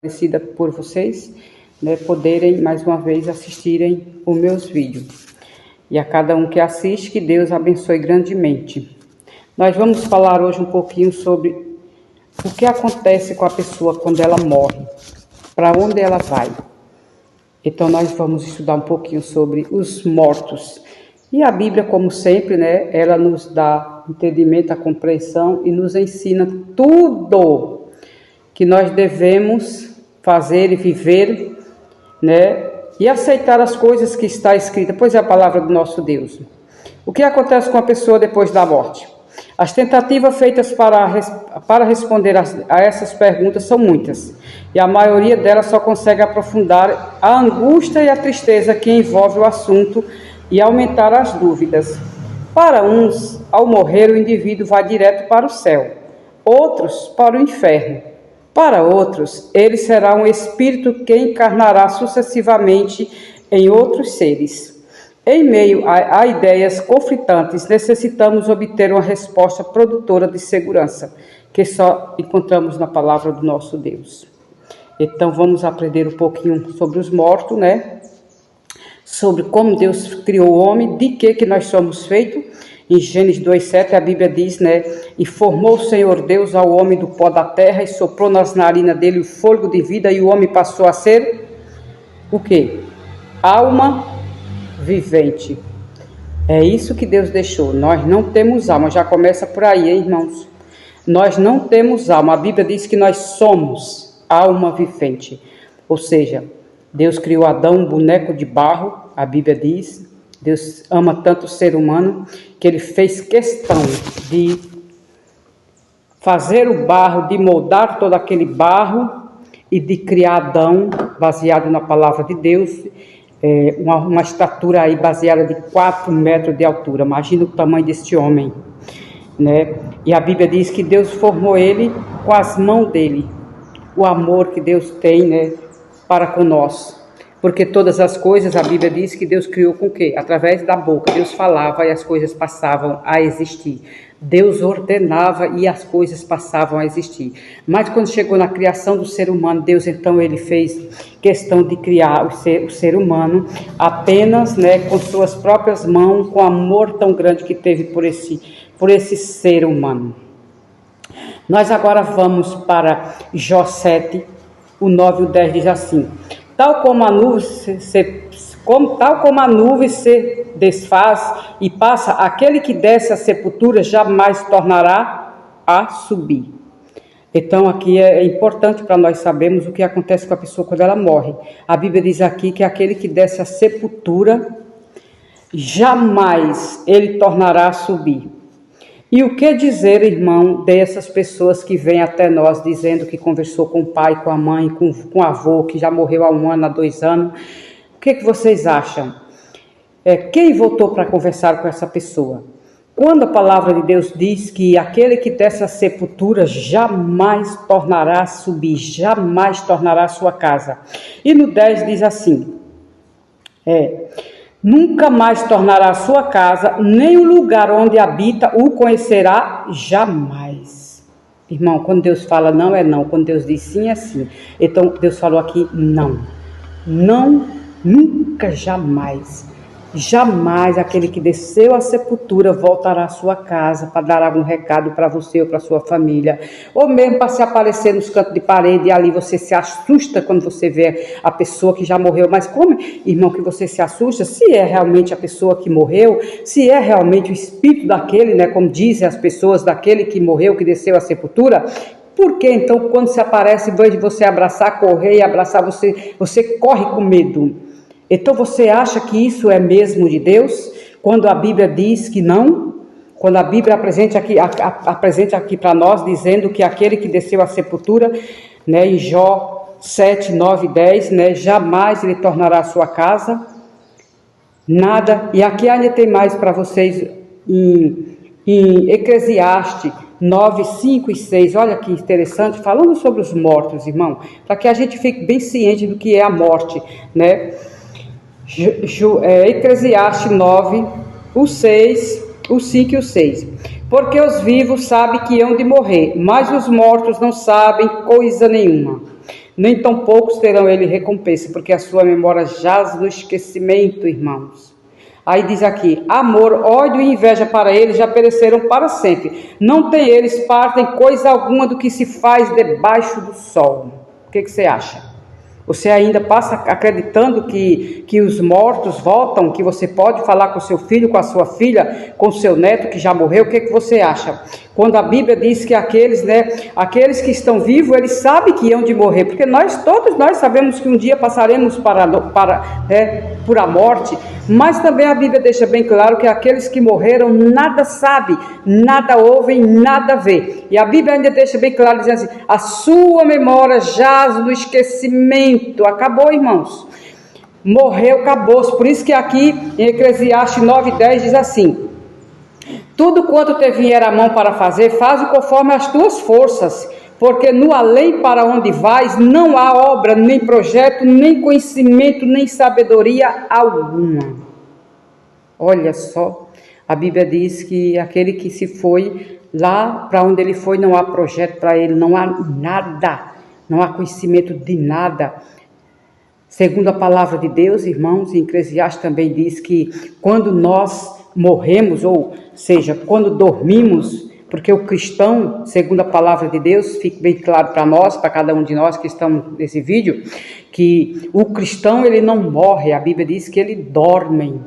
agradecida por vocês, né, poderem mais uma vez assistirem os meus vídeos. E a cada um que assiste, que Deus abençoe grandemente. Nós vamos falar hoje um pouquinho sobre o que acontece com a pessoa quando ela morre, para onde ela vai. Então nós vamos estudar um pouquinho sobre os mortos. E a Bíblia, como sempre, né, ela nos dá entendimento, a compreensão e nos ensina tudo que nós devemos fazer e viver, né, e aceitar as coisas que está escrita, pois é a palavra do nosso Deus. O que acontece com a pessoa depois da morte? As tentativas feitas para responder a essas perguntas são muitas, e a maioria delas só consegue aprofundar a angústia e a tristeza que envolve o assunto e aumentar as dúvidas. Para uns, ao morrer, o indivíduo vai direto para o céu, outros para o inferno. Para outros, ele será um espírito que encarnará sucessivamente em outros seres. Em meio a ideias conflitantes, necessitamos obter uma resposta produtora de segurança, que só encontramos na palavra do nosso Deus. Então vamos aprender um pouquinho sobre os mortos, né? Sobre como Deus criou o homem, de que nós somos feitos. Em Gênesis 2:7 a Bíblia diz, né? E formou o Senhor Deus ao homem do pó da terra e soprou nas narinas dele o fôlego de vida, e o homem passou a ser o quê? Alma vivente. É isso que Deus deixou. Nós não temos alma. Já começa por aí, hein, irmãos? Nós não temos alma. A Bíblia diz que nós somos alma vivente. Ou seja, Deus criou Adão, um boneco de barro. A Bíblia diz, Deus ama tanto o ser humano que ele fez questão de fazer o barro, de moldar todo aquele barro e de criar Adão, baseado na palavra de Deus, uma estatura aí baseada de 4 metros de altura. Imagina o tamanho deste homem, né? E a Bíblia diz que Deus formou ele com as mãos dele, o amor que Deus tem, né, para conosco. Porque todas as coisas, a Bíblia diz que Deus criou com o quê? Através da boca. Deus falava e as coisas passavam a existir. Deus ordenava e as coisas passavam a existir. Mas quando chegou na criação do ser humano, Deus então ele fez questão de criar o ser humano apenas, né, com suas próprias mãos, com amor tão grande que teve por esse ser humano. Nós agora vamos para Jó 7, o 9 e o 10 diz assim: Tal como a nuvem se desfaz e passa, aquele que desce à sepultura jamais tornará a subir. Então aqui é importante para nós sabermos o que acontece com a pessoa quando ela morre. A Bíblia diz aqui que aquele que desce à sepultura, jamais ele tornará a subir. E o que dizer, irmão, dessas pessoas que vêm até nós dizendo que conversou com o pai, com a mãe, com o avô, que já morreu há 1 ano, há 2 anos? O que vocês acham? Quem voltou para conversar com essa pessoa? Quando a palavra de Deus diz que aquele que desce à sepultura jamais tornará a subir, jamais tornará a sua casa. E no 10 diz assim, nunca mais tornará a sua casa, nem o lugar onde habita o conhecerá jamais. Irmão, quando Deus fala não, é não. Quando Deus diz sim, é sim. Então, Deus falou aqui não. Não, nunca, jamais. Jamais aquele que desceu à sepultura voltará à sua casa para dar algum recado para você ou para sua família, ou mesmo para se aparecer nos cantos de parede, e ali você se assusta quando você vê a pessoa que já morreu. Mas como, irmão, que você se assusta? Se é realmente a pessoa que morreu, se é realmente o espírito daquele, né, como dizem as pessoas, daquele que morreu, que desceu à sepultura, por que então quando se aparece, em vez de você abraçar, correr e abraçar, você corre com medo? Então você acha que isso é mesmo de Deus? Quando a Bíblia diz que não? Quando a Bíblia apresenta aqui para nós, dizendo que aquele que desceu à sepultura, né, em Jó 7, 9 e 10, né, jamais ele tornará a sua casa, nada. E aqui ainda tem mais para vocês em Eclesiastes 9, 5 e 6, olha que interessante, falando sobre os mortos, irmão, para que a gente fique bem ciente do que é a morte, né? Eclesiastes 9, o 6, o 5 e o 6. Porque os vivos sabem que hão de morrer, mas os mortos não sabem coisa nenhuma. nem tão poucos terão ele recompensa, porque a sua memória jaz no esquecimento, irmãos. Aí diz aqui, amor, ódio e inveja para eles já pereceram para sempre. Não tem eles parte em coisa alguma do que se faz debaixo do sol. O que você acha? Você ainda passa acreditando que os mortos voltam, que você pode falar com seu filho, com a sua filha, com seu neto que já morreu? O que você acha? Quando a Bíblia diz que aqueles que estão vivos, eles sabem que iam de morrer, porque todos nós sabemos que um dia passaremos por a morte, mas também a Bíblia deixa bem claro que aqueles que morreram nada sabem, nada ouvem, nada vê. E a Bíblia ainda deixa bem claro, dizendo assim, a sua memória jaz no esquecimento. Acabou, irmãos. Morreu, acabou. Por isso que aqui em Eclesiastes 9:10 diz assim, tudo quanto te vier a mão para fazer, faz conforme as tuas forças, porque no além para onde vais, não há obra, nem projeto, nem conhecimento, nem sabedoria alguma. Olha só, a Bíblia diz que aquele que se foi, lá para onde ele foi, não há projeto para ele, não há nada, não há conhecimento de nada. Segundo a palavra de Deus, irmãos, em Eclesiastes também diz que quando nós morremos, ou seja, quando dormimos, porque o cristão, segundo a palavra de Deus, fica bem claro para nós, para cada um de nós que estamos nesse vídeo, que o cristão ele não morre, a Bíblia diz que ele dorme,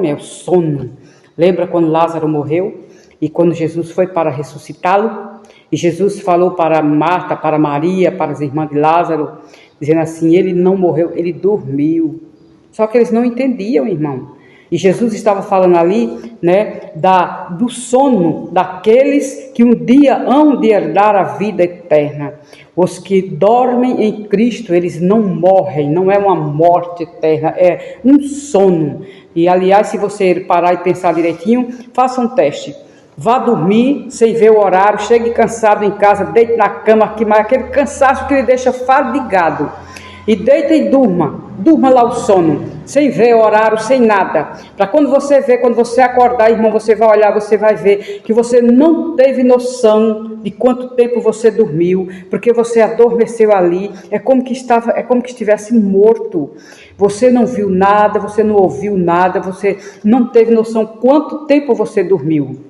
é o sono. Lembra quando Lázaro morreu e quando Jesus foi para ressuscitá-lo? E Jesus falou para Marta, para Maria, para as irmãs de Lázaro, dizendo assim, ele não morreu, ele dormiu. Só que eles não entendiam, irmão. E Jesus estava falando ali, do sono daqueles que um dia hão de herdar a vida eterna. Os que dormem em Cristo, eles não morrem, não é uma morte eterna, é um sono. E aliás, se você parar e pensar direitinho, faça um teste. Vá dormir sem ver o horário, chegue cansado em casa, deite na cama, aquele cansaço que lhe deixa fadigado. E deita e durma lá o sono, sem ver o horário, sem nada. Para quando você acordar, irmão, você vai olhar, você vai ver que você não teve noção de quanto tempo você dormiu, porque você adormeceu ali, é como que estivesse morto. Você não viu nada, você não ouviu nada, você não teve noção quanto tempo você dormiu.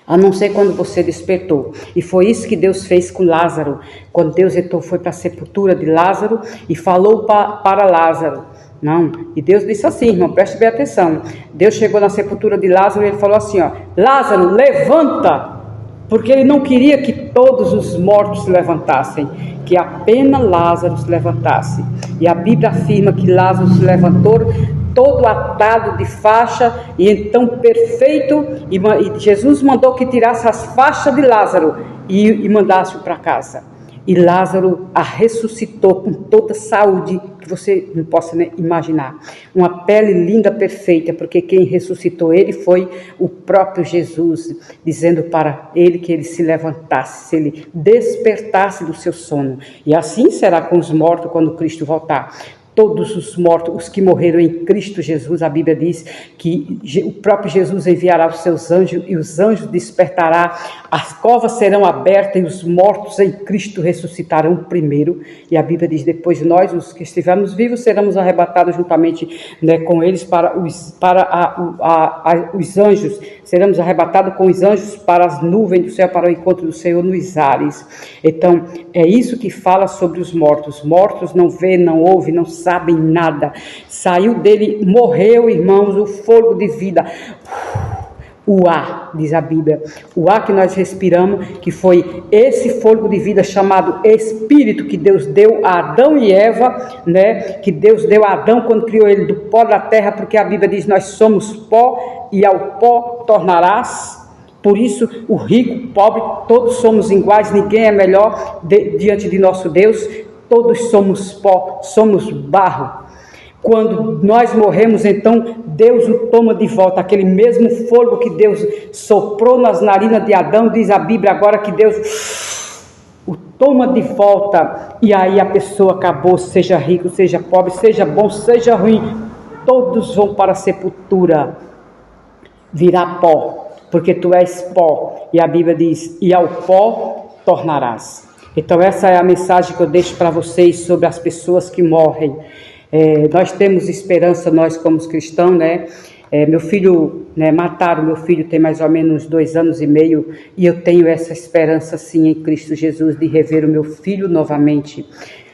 A não ser quando você despertou. E foi isso que Deus fez com Lázaro. Quando Deus foi para a sepultura de Lázaro e falou para Lázaro. Não, e Deus disse assim, irmão, preste bem atenção. Deus chegou na sepultura de Lázaro e ele falou assim, Lázaro, levanta! Porque ele não queria que todos os mortos se levantassem, que apenas Lázaro se levantasse. E a Bíblia afirma que Lázaro se levantou todo atado de faixa, e então perfeito, e Jesus mandou que tirasse as faixas de Lázaro e mandasse-o para casa. E Lázaro a ressuscitou com toda saúde que você não possa imaginar. Uma pele linda, perfeita, porque quem ressuscitou ele foi o próprio Jesus, dizendo para ele que ele se levantasse, se ele despertasse do seu sono. E assim será com os mortos quando Cristo voltar. Todos os mortos, os que morreram em Cristo Jesus, a Bíblia diz que o próprio Jesus enviará os seus anjos e os anjos despertará, as covas serão abertas e os mortos em Cristo ressuscitarão primeiro. E a Bíblia diz, depois nós, os que estivermos vivos, seremos arrebatados juntamente com eles para os anjos, seremos arrebatados com os anjos para as nuvens do céu, para o encontro do Senhor nos ares. Então, é isso que fala sobre os mortos. Mortos não vê, não ouve, não sabem nada. Saiu dele, morreu, irmãos, o fôlego de vida. O ar, diz a Bíblia, o ar que nós respiramos, que foi esse fôlego de vida chamado Espírito que Deus deu a Adão e Eva, que Deus deu a Adão quando criou ele do pó da terra, porque a Bíblia diz, nós somos pó e ao pó tornarás. Por isso, o rico, o pobre, todos somos iguais, ninguém é melhor diante de nosso Deus, todos somos pó, somos barro. Quando nós morremos, então, Deus o toma de volta, aquele mesmo fogo que Deus soprou nas narinas de Adão, diz a Bíblia agora que Deus o toma de volta, e aí a pessoa acabou, seja rico, seja pobre, seja bom, seja ruim, todos vão para a sepultura, virar pó, porque tu és pó, e a Bíblia diz, e ao pó tornarás. Então essa é a mensagem que eu deixo para vocês sobre as pessoas que morrem. Nós temos esperança, nós como cristãos, né? Meu filho, né, mataram meu filho tem mais ou menos 2 anos e meio, e eu tenho essa esperança sim em Cristo Jesus de rever o meu filho novamente,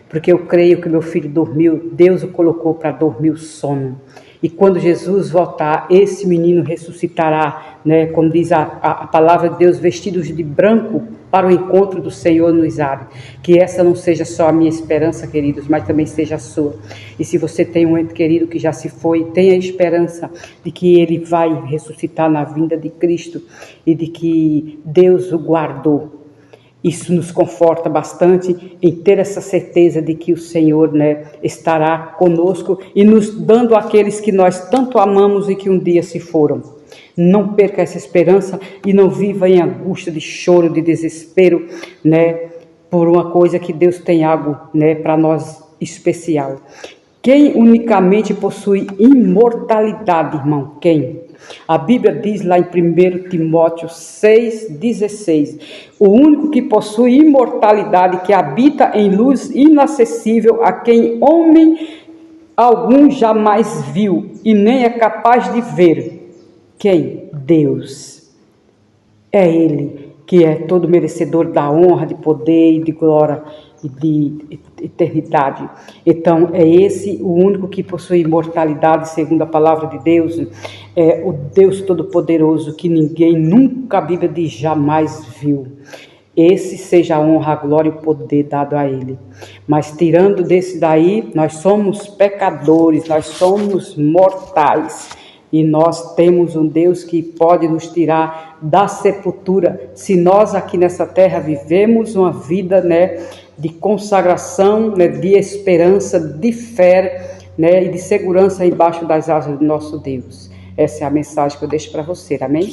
porque eu creio que meu filho dormiu, Deus o colocou para dormir o sono. E quando Jesus voltar, esse menino ressuscitará, né, como diz a palavra de Deus, vestidos de branco para o encontro do Senhor nos ares. Que essa não seja só a minha esperança, queridos, mas também seja a sua. E se você tem um ente querido que já se foi, tenha esperança de que ele vai ressuscitar na vinda de Cristo e de que Deus o guardou. Isso nos conforta bastante em ter essa certeza de que o Senhor, né, estará conosco e nos dando aqueles que nós tanto amamos e que um dia se foram. Não perca essa esperança e não viva em angústia, de choro, de desespero, né, por uma coisa que Deus tem algo, né, para nós especial. Quem unicamente possui imortalidade, irmão? Quem? A Bíblia diz lá em 1 Timóteo 6,16: o único que possui imortalidade, que habita em luz inacessível, a quem homem algum jamais viu e nem é capaz de ver. Quem? Deus. É Ele que é todo merecedor da honra, de poder e de glória e de eternidade. Então é esse o único que possui imortalidade, segundo a palavra de Deus, é o Deus Todo-Poderoso, que ninguém nunca, a Bíblia diz, jamais viu. Esse seja a honra, a glória e o poder dado a Ele. Mas tirando desse daí, nós somos pecadores, nós somos mortais. E nós temos um Deus que pode nos tirar da sepultura, se nós aqui nessa terra vivemos uma vida, né, de consagração, né, de esperança, de fé, né, e de segurança embaixo das asas do nosso Deus. Essa é a mensagem que eu deixo para você, amém?